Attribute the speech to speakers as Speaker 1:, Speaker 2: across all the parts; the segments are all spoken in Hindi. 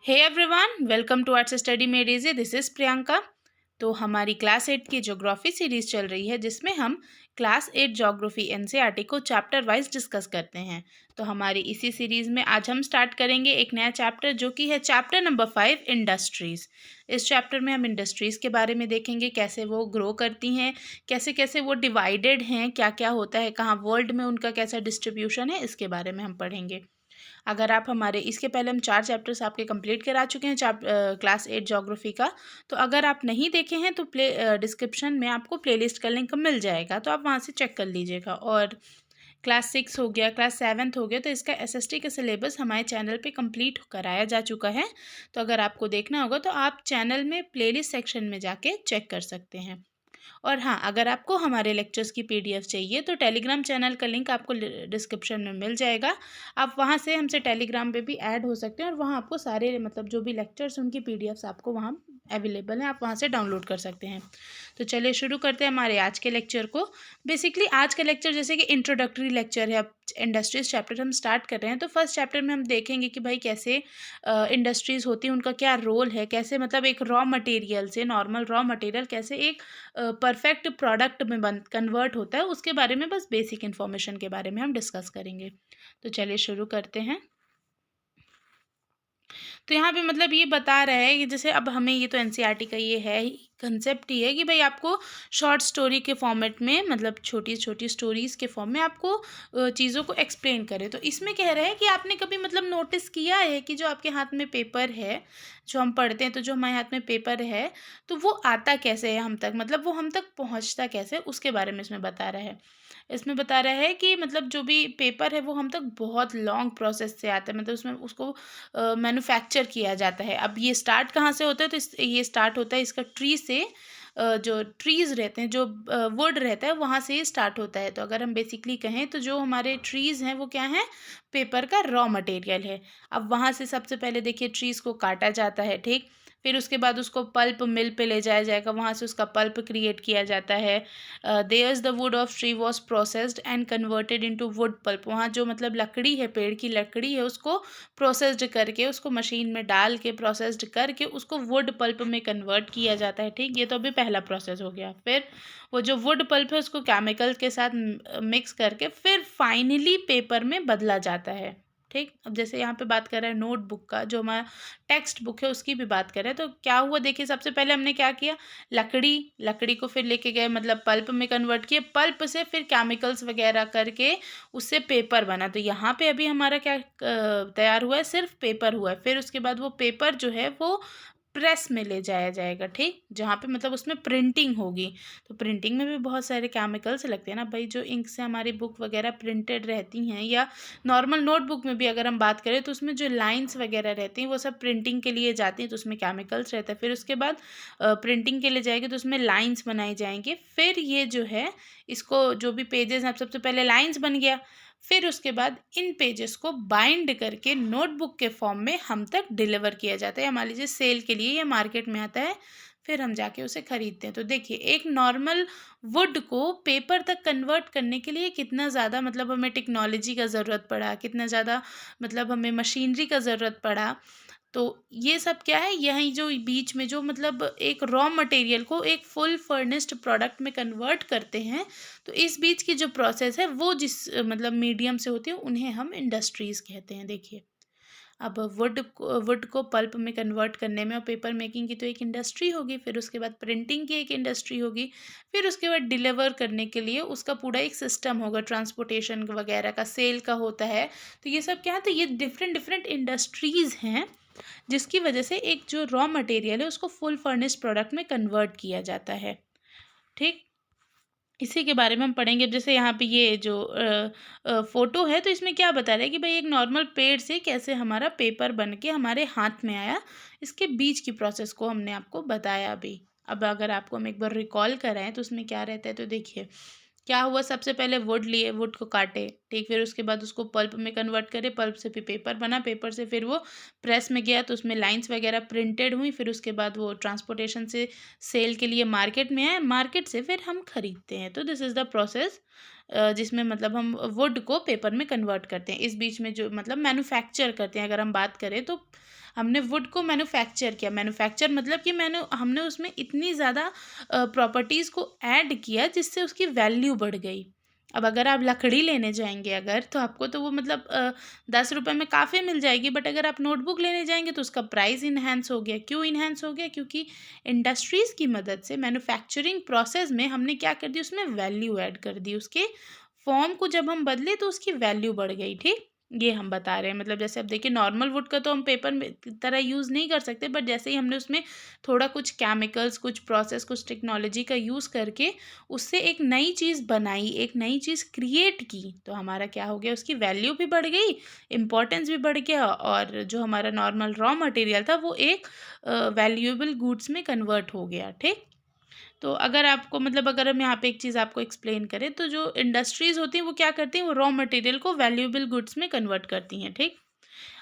Speaker 1: Hey everyone, welcome to arts study made easy. This is Priyanka. तो हमारी क्लास 8 की ज्योग्राफी सीरीज़ चल रही है जिसमें हम क्लास 8 ज्योग्राफी एनसीईआरटी को चैप्टर वाइज डिस्कस करते हैं। तो हमारी इसी सीरीज़ में आज हम स्टार्ट करेंगे एक नया चैप्टर जो कि है चैप्टर नंबर 5 इंडस्ट्रीज़। इस चैप्टर में हम इंडस्ट्रीज़ के बारे में देखेंगे, कैसे वो ग्रो करती हैं, कैसे कैसे वो डिवाइडेड हैं, क्या क्या होता है, कहाँ वर्ल्ड में उनका कैसा डिस्ट्रीब्यूशन है, इसके बारे में हम पढ़ेंगे। अगर आप हमारे इसके पहले हम 4 चैप्टर्स आपके कंप्लीट करा चुके हैं क्लास 8 ज्योग्राफी का। तो अगर आप नहीं देखे हैं तो डिस्क्रिप्शन में आपको प्लेलिस्ट का लिंक मिल जाएगा, तो आप वहाँ से चेक कर लीजिएगा। और क्लास 6 हो गया, क्लास 7 हो गया, तो इसका एसएसटी का सिलेबस हमारे चैनल पे कंप्लीट कराया जा चुका है। तो अगर आपको देखना होगा तो आप चैनल में प्लेलिस्ट सेक्शन में जाके चेक कर सकते हैं। और हाँ, अगर आपको हमारे लेक्चर्स की पीडीएफ चाहिए तो टेलीग्राम चैनल का लिंक आपको डिस्क्रिप्शन में मिल जाएगा। आप वहाँ से हमसे टेलीग्राम पे भी ऐड हो सकते हैं और वहाँ आपको सारे मतलब जो भी लेक्चर्स उनकी पीडीएफ्स आपको वहाँ अवेलेबल हैं, आप वहाँ से डाउनलोड कर सकते हैं। तो चलिए शुरू करते हैं हमारे आज के लेक्चर को। बेसिकली आज का लेक्चर जैसे कि इंट्रोडक्टरी लेक्चर है। अब इंडस्ट्रीज चैप्टर हम स्टार्ट कर रहे हैं तो फर्स्ट चैप्टर में हम देखेंगे कि भाई कैसे इंडस्ट्रीज़ होती हैं, उनका क्या रोल है, कैसे मतलब एक रॉ मटेरियल से नॉर्मल रॉ मटेरियल कैसे एक परफेक्ट प्रोडक्ट में बन कन्वर्ट होता है, उसके बारे में बस बेसिक इन्फॉर्मेशन के बारे में हम डिस्कस करेंगे। तो चलिए शुरू करते हैं। तो यहाँ पे मतलब ये बता रहा है कि जैसे अब हमें ये तो एनसीईआरटी का ये है ही कंसेप्ट ही है कि भाई आपको शॉर्ट स्टोरी के फॉर्मेट में मतलब छोटी छोटी स्टोरीज़ के फॉर्म में आपको चीज़ों को एक्सप्लेन करे। तो इसमें कह रहे हैं कि आपने कभी मतलब नोटिस किया है कि जो आपके हाथ में पेपर है, जो हम पढ़ते हैं, तो जो हमारे हाथ में पेपर है तो वो आता कैसे है हम तक, मतलब वो हम तक पहुँचता कैसे, उसके बारे में इसमें बता रहा है। इसमें बता रहा है कि मतलब जो भी पेपर है वो हम तक बहुत लॉन्ग प्रोसेस से आता है, मतलब उसमें उसको मैन्युफैक्चर किया जाता है। अब ये स्टार्ट कहाँ से होता है, तो ये स्टार्ट होता है इसका ट्री से। जो ट्रीज़ रहते हैं, जो वुड रहता है, वहाँ से ये स्टार्ट होता है। तो अगर हम बेसिकली कहें तो जो हमारे ट्रीज़ हैं वो क्या हैं, पेपर का रॉ मटेरियल है। अब वहाँ से सबसे पहले देखिए ट्रीज़ को काटा जाता है, ठीक। फिर उसके बाद उसको पल्प मिल पे ले जाया जाएगा, वहाँ से उसका पल्प क्रिएट किया जाता है। There's the wood of tree was processed and converted into wood pulp. वहाँ जो मतलब लकड़ी है, पेड़ की लकड़ी है, उसको प्रोसेस्ड करके, उसको मशीन में डाल के प्रोसेस्ड करके उसको वुड पल्प में कन्वर्ट किया जाता है, ठीक। ये तो अभी पहला प्रोसेस हो गया। फिर वो जो वुड पल्प है उसको केमिकल के साथ मिक्स करके फिर फाइनली पेपर में बदला जाता है, ठीक। अब जैसे यहाँ पे बात कर रहे हैं नोटबुक का, जो हमारा टेक्स्ट बुक है उसकी भी बात करें तो क्या हुआ, देखिए सबसे पहले हमने क्या किया, लकड़ी लकड़ी को फिर लेके गए मतलब पल्प में कन्वर्ट किए, पल्प से फिर केमिकल्स वगैरह करके उससे पेपर बना। तो यहाँ पे अभी हमारा क्या तैयार हुआ है, सिर्फ पेपर हुआ है। फिर उसके बाद वो पेपर जो है वो प्रेस में ले जाया जाएगा, ठीक, जहाँ पे मतलब उसमें प्रिंटिंग होगी। तो प्रिंटिंग में भी बहुत सारे केमिकल्स लगते हैं ना भाई, जो इंक से हमारी बुक वगैरह प्रिंटेड रहती हैं, या नॉर्मल नोटबुक में भी अगर हम बात करें तो उसमें जो लाइंस वगैरह रहती हैं वो सब प्रिंटिंग के लिए जाती हैं, तो उसमें केमिकल्स रहता है। फिर उसके बाद प्रिंटिंग के लिए जाएगी तो उसमें लाइंस बनाई जाएंगी। फिर ये जो है इसको जो भी पेजेस हैं, सबसे पहले लाइंस बन गया, फिर उसके बाद इन पेजेस को बाइंड करके नोटबुक के फॉर्म में हम तक डिलीवर किया जाता है। मान लीजिए सेल के लिए या मार्केट में आता है, फिर हम जाके उसे खरीदते हैं। तो देखिए एक नॉर्मल वुड को पेपर तक कन्वर्ट करने के लिए कितना ज़्यादा मतलब हमें टेक्नोलॉजी का ज़रूरत पड़ा, कितना ज़्यादा मतलब हमें मशीनरी का ज़रूरत पड़ा। तो ये सब क्या है, यही जो बीच में जो मतलब एक रॉ मटेरियल को एक फुल फर्निश्ड प्रोडक्ट में कन्वर्ट करते हैं, तो इस बीच की जो प्रोसेस है वो जिस मतलब मीडियम से होती है उन्हें हम इंडस्ट्रीज़ कहते हैं। देखिए अब वुड को पल्प में कन्वर्ट करने में और पेपर मेकिंग की तो एक इंडस्ट्री होगी, फिर उसके बाद प्रिंटिंग की एक इंडस्ट्री होगी, फिर उसके बाद डिलीवर करने के लिए उसका पूरा एक सिस्टम होगा, ट्रांसपोर्टेशन वगैरह का, सेल का होता है। तो ये सब क्या है, तो ये डिफरेंट डिफरेंट इंडस्ट्रीज़ हैं जिसकी वजह से एक जो रॉ मटेरियल है उसको फुल फर्निश्ड प्रोडक्ट में कन्वर्ट किया जाता है, ठीक। इसी के बारे में हम पढ़ेंगे। जैसे यहाँ पे ये जो फोटो है तो इसमें क्या बता रहा है कि भाई एक नॉर्मल पेड़ से कैसे हमारा पेपर बन के हमारे हाथ में आया, इसके बीच की प्रोसेस को हमने आपको बताया अभी। अब अगर आपको हम एक बार रिकॉल कराएं तो उसमें क्या रहता है, तो देखिए क्या हुआ, सबसे पहले वुड लिए, वुड को काटे, ठीक, फिर उसके बाद उसको पल्प में कन्वर्ट करे, पल्प से फिर पेपर बना, पेपर से फिर वो प्रेस में गया तो उसमें लाइंस वगैरह प्रिंटेड हुई, फिर उसके बाद वो ट्रांसपोर्टेशन से सेल के लिए मार्केट में आए, मार्केट से फिर हम खरीदते हैं। तो दिस इज़ द प्रोसेस जिसमें मतलब हम वुड को पेपर में कन्वर्ट करते हैं। इस बीच में जो मतलब मैन्युफैक्चर करते हैं, अगर हम बात करें तो हमने वुड को मैन्युफैक्चर किया, मैन्युफैक्चर मतलब कि हमने उसमें इतनी ज़्यादा प्रॉपर्टीज़ को ऐड किया जिससे उसकी वैल्यू बढ़ गई। अब अगर आप लकड़ी लेने जाएंगे अगर, तो आपको तो वो मतलब 10 रुपये में काफ़ी मिल जाएगी, बट अगर आप नोटबुक लेने जाएंगे तो उसका प्राइस इन्हेंस हो गया। क्यों इन्हेंस हो गया? क्योंकि इंडस्ट्रीज़ की मदद से मैन्युफैक्चरिंग प्रोसेस में हमने क्या कर दी, उसमें वैल्यू ऐड कर दी, उसके फॉर्म को जब हम बदले तो उसकी वैल्यू बढ़ गई। ठीक, ये हम बता रहे हैं। मतलब जैसे अब देखिए, नॉर्मल वुड का तो हम पेपर में की तरह यूज़ नहीं कर सकते, बट जैसे ही हमने उसमें थोड़ा कुछ केमिकल्स, कुछ प्रोसेस, कुछ टेक्नोलॉजी का यूज़ करके उससे एक नई चीज़ बनाई, एक नई चीज़ क्रिएट की, तो हमारा क्या हो गया, उसकी वैल्यू भी बढ़ गई, इम्पोर्टेंस भी बढ़ गया, और जो हमारा नॉर्मल रॉ मटेरियल था वो एक वैल्यूएबल गुड्स में कन्वर्ट हो गया। ठीक, तो अगर आपको मतलब अगर हम यहाँ पे एक चीज़ आपको एक्सप्लेन करें, तो जो इंडस्ट्रीज़ होती हैं वो क्या करती हैं, वो रॉ मटेरियल को वैल्यूएबल गुड्स में कन्वर्ट करती हैं। ठीक,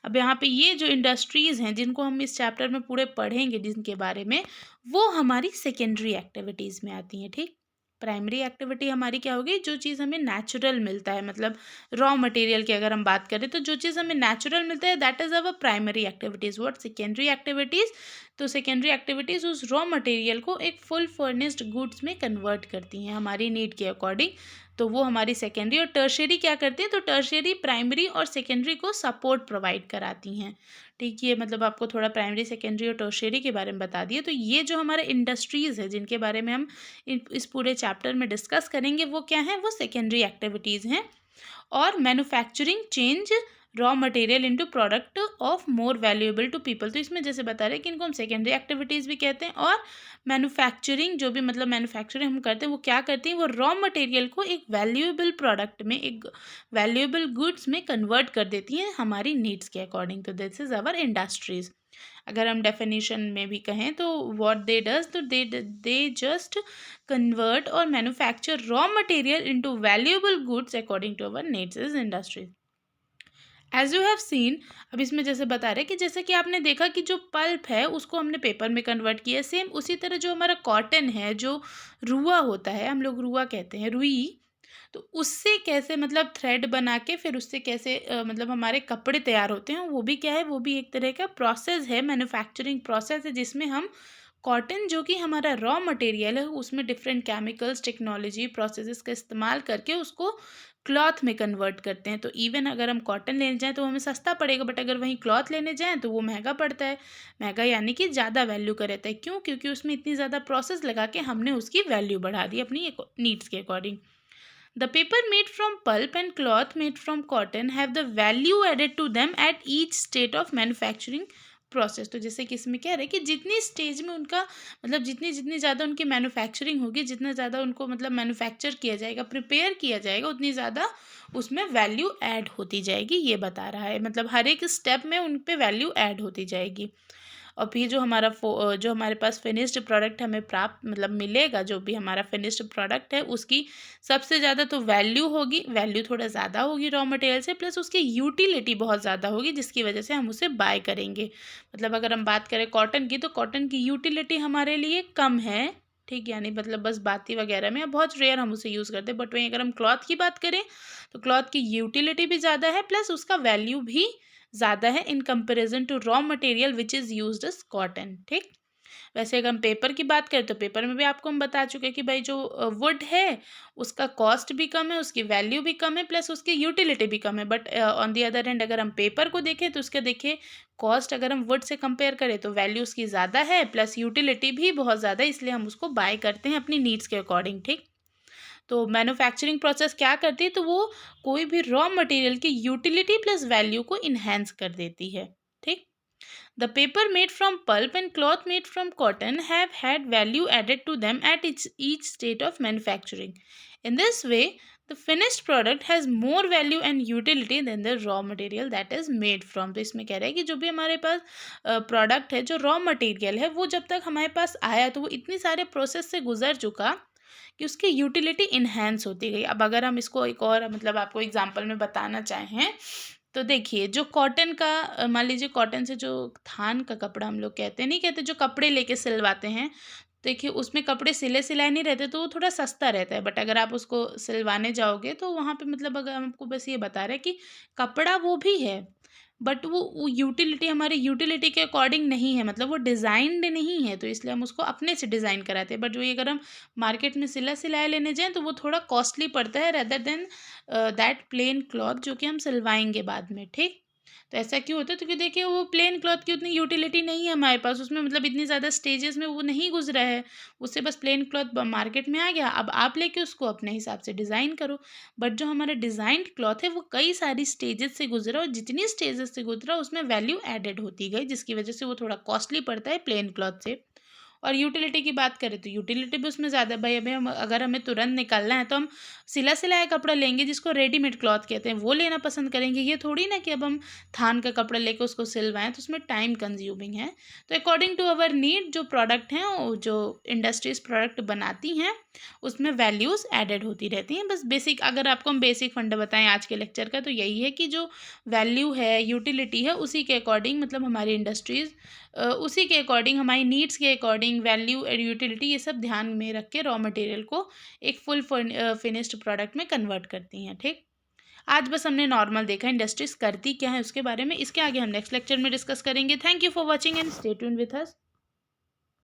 Speaker 1: अब यहाँ पे ये जो इंडस्ट्रीज़ हैं जिनको हम इस चैप्टर में पूरे पढ़ेंगे जिनके बारे में, वो हमारी सेकेंडरी एक्टिविटीज़ में आती हैं। ठीक, प्राइमरी एक्टिविटी हमारी क्या होगी, जो चीज़ हमें नेचुरल मिलता है, मतलब रॉ मटेरियल की अगर हम बात करें तो जो चीज़ हमें नेचुरल मिलता है that is our primary activities. What secondary activities, तो सेकेंडरी एक्टिविटीज़ उस रॉ मटेरियल को एक फुल फर्निश्ड गुड्स में कन्वर्ट करती हैं हमारी नीड के अकॉर्डिंग, तो वो हमारी सेकेंडरी। और टर्शियरी क्या करती है, तो टर्शियरी प्राइमरी और सेकेंडरी को सपोर्ट प्रोवाइड कराती हैं। ठीक, ये मतलब आपको थोड़ा प्राइमरी, सेकेंडरी और टर्शियरी के बारे में बता दिए। तो ये जो हमारे इंडस्ट्रीज़ है जिनके बारे में हम इस पूरे चैप्टर में डिस्कस करेंगे, वो क्या हैं, वो सेकेंडरी एक्टिविटीज़ हैं। और manufacturing change raw material into product of more valuable to people, तो इसमें जैसे बता रहे हैं कि इनको हम सेकेंडरी एक्टिविटीज़ भी कहते हैं। और मैन्युफैक्चरिंग, जो भी मतलब मैन्युफैक्चरिंग हम करते हैं, वो क्या करती हैं, वो रॉ मटेरियल को एक वैल्यूएबल प्रोडक्ट में, एक वैल्यूएबल गुड्स में कन्वर्ट कर देती हैं हमारी नीड्स के अकॉर्डिंग। तो दिस इज़ अवर इंडस्ट्रीज़। अगर हम डेफिनेशन में भी कहें तो व्हाट दे डज, तो दे जस्ट कन्वर्ट और manufacture raw material into valuable goods according to our needs is industries. As you have seen, अब इसमें जैसे बता रहे हैं कि जैसे कि आपने देखा कि जो पल्प है उसको हमने पेपर में कन्वर्ट किया, सेम उसी तरह जो हमारा कॉटन है, जो रुआ होता है, हम लोग रुआ कहते हैं, रुई, तो उससे कैसे मतलब थ्रेड बना के फिर उससे कैसे मतलब हमारे कपड़े तैयार होते हैं, वो भी क्या है, वो भी एक तरह का प्रोसेस है, मैन्युफैक्चरिंग प्रोसेस है, जिसमें हम कॉटन जो कि हमारा रॉ मटेरियल है उसमें डिफरेंट केमिकल्स, टेक्नोलॉजी, प्रोसेसेस का इस्तेमाल करके उसको क्लॉथ में कन्वर्ट करते हैं। तो इवन अगर हम कॉटन लेने जाएँ तो हमें सस्ता पड़ेगा, बट अगर वहीं क्लॉथ लेने जाएँ तो वो महंगा पड़ता है। महंगा यानी कि ज़्यादा वैल्यू का रहता है। क्यों? क्योंकि उसमें इतनी ज़्यादा प्रोसेस लगा के हमने उसकी वैल्यू बढ़ा दी अपनी नीड्स के according. The paper made from pulp and cloth made from cotton have the value added to them at each state of manufacturing process. तो जैसे कि इसमें कह रहे हैं कि जितनी स्टेज में उनका मतलब जितनी जितनी ज़्यादा उनकी मैन्युफैक्चरिंग होगी, जितना ज़्यादा उनको मतलब मैन्युफैक्चर किया जाएगा, प्रिपेयर किया जाएगा, उतनी ज़्यादा उसमें वैल्यू ऐड होती जाएगी, ये बता रहा है। मतलब हर एक स्टेप में उन पे वैल्यू ऐड होती जाएगी। और फिर जो हमारे पास फिनिश्ड प्रोडक्ट हमें प्राप्त मतलब मिलेगा, जो भी हमारा फिनिश्ड प्रोडक्ट है उसकी सबसे ज़्यादा तो वैल्यू होगी, वैल्यू थोड़ा ज़्यादा होगी रॉ मटेरियल से, प्लस उसकी यूटिलिटी बहुत ज़्यादा होगी जिसकी वजह से हम उसे बाय करेंगे। मतलब अगर हम बात करें कॉटन की, तो कॉटन की यूटिलिटी हमारे लिए कम है। ठीक, यानी मतलब बस बाती वगैरह में बहुत रेयर हम उसे यूज़ करते हैं। बट वहीं अगर हम क्लॉथ की बात करें तो क्लॉथ की यूटिलिटी भी ज़्यादा है, प्लस उसका वैल्यू भी ज़्यादा है in comparison to raw material which is used as cotton. ठीक, वैसे अगर हम पेपर की बात करें तो पेपर में भी आपको हम बता चुके हैं कि भाई जो वुड है उसका कॉस्ट भी कम है, उसकी वैल्यू भी कम है, प्लस उसकी यूटिलिटी भी कम है। But on the other hand अगर हम पेपर को देखें तो उसके देखिए कॉस्ट अगर हम वुड से कंपेयर करें तो वैल्यू उसकी ज़्यादा है, प्लस यूटिलिटी भी बहुत ज़्यादा है, इसलिए हम उसको बाय करते हैं अपनी नीड्स के अकॉर्डिंग। ठीक, तो मैन्युफैक्चरिंग प्रोसेस क्या करती है, तो वो कोई भी रॉ मटेरियल की यूटिलिटी प्लस वैल्यू को इन्हेंस कर देती है। ठीक, the paper made from pulp and cloth made from cotton have had value added to them at each state of manufacturing. In this way the finished product has more value and utility than the raw material that is made from. तो इसमें कह रहा है कि जो भी हमारे पास प्रोडक्ट है, जो रॉ मटेरियल है, वो जब तक हमारे पास आया तो वो इतनी सारे प्रोसेस से गुजर चुका कि उसकी यूटिलिटी इन्हेंस होती गई। अब अगर हम इसको एक और मतलब आपको एग्जांपल में बताना चाहें तो देखिए, जो कॉटन का मान लीजिए कॉटन से जो थान का कपड़ा हम लोग कहते हैं, नहीं कहते, जो कपड़े लेके सिलवाते हैं, देखिए उसमें कपड़े सिले सिलाए नहीं रहते तो वो थोड़ा सस्ता रहता है। बट अगर आप उसको सिलवाने जाओगे तो वहाँ पे मतलब अगर हम आपको बस ये बता रहे हैं कि कपड़ा वो भी है, बट वो यूटिलिटी हमारे यूटिलिटी के अकॉर्डिंग नहीं है, मतलब वो डिज़ाइंड नहीं है, तो इसलिए हम उसको अपने से डिज़ाइन कराते हैं। बट वही अगर हम मार्केट में सिला-सिलाया लेने जाएँ तो वो थोड़ा कॉस्टली पड़ता है rather than that plain cloth जो कि हम सिलवाएँगे बाद में, ठीक? तो ऐसा क्यों होता है? क्योंकि देखिए वो प्लेन क्लॉथ की उतनी यूटिलिटी नहीं है हमारे पास, उसमें मतलब इतनी ज़्यादा स्टेजेस में वो नहीं गुज़रा है। उससे बस प्लेन क्लॉथ ब मार्केट में आ गया, अब आप लेके उसको अपने हिसाब से डिज़ाइन करो। बट जो हमारा डिज़ाइन्ड क्लॉथ है वो कई सारी स्टेजेस से गुज़रा और जितनी स्टेजेस से गुज़रा उसमें वैल्यू एडेड होती गई, जिसकी वज़ह से वो थोड़ा कॉस्टली पड़ता है प्लेन क्लॉथ से। और यूटिलिटी की बात करें तो यूटिलिटी भी उसमें ज़्यादा है। भाई अभी हम अगर हमें तुरंत निकलना है तो हम सिला-सिलाया कपड़ा लेंगे जिसको रेडीमेड क्लॉथ कहते हैं, वो लेना पसंद करेंगे। ये थोड़ी ना कि अब हम थान का कपड़ा लेके उसको सिलवाएँ तो उसमें टाइम कंज्यूमिंग है। तो अकॉर्डिंग टू अवर नीड जो प्रोडक्ट हैं वो जो इंडस्ट्रीज़ प्रोडक्ट बनाती हैं उसमें वैल्यूज़ एडेड होती रहती हैं। बस बेसिक अगर आपको हम बेसिक फंडा बताएँ आज के लेक्चर का तो यही है कि जो वैल्यू है, यूटिलिटी है उसी के अकॉर्डिंग मतलब हमारी इंडस्ट्रीज़ उसी के अकॉर्डिंग हमारी नीड्स के अकॉर्डिंग वैल्यू एंड यूटिलिटी ये सब ध्यान में रख के रॉ मटेरियल को एक फुल फिनिश्ड प्रोडक्ट में कन्वर्ट करती हैं, ठीक? आज बस हमने नॉर्मल देखा इंडस्ट्रीज़ करती क्या है उसके बारे में, इसके आगे हम नेक्स्ट लेक्चर में डिस्कस करेंगे। Thank you for watching and stay tuned with us.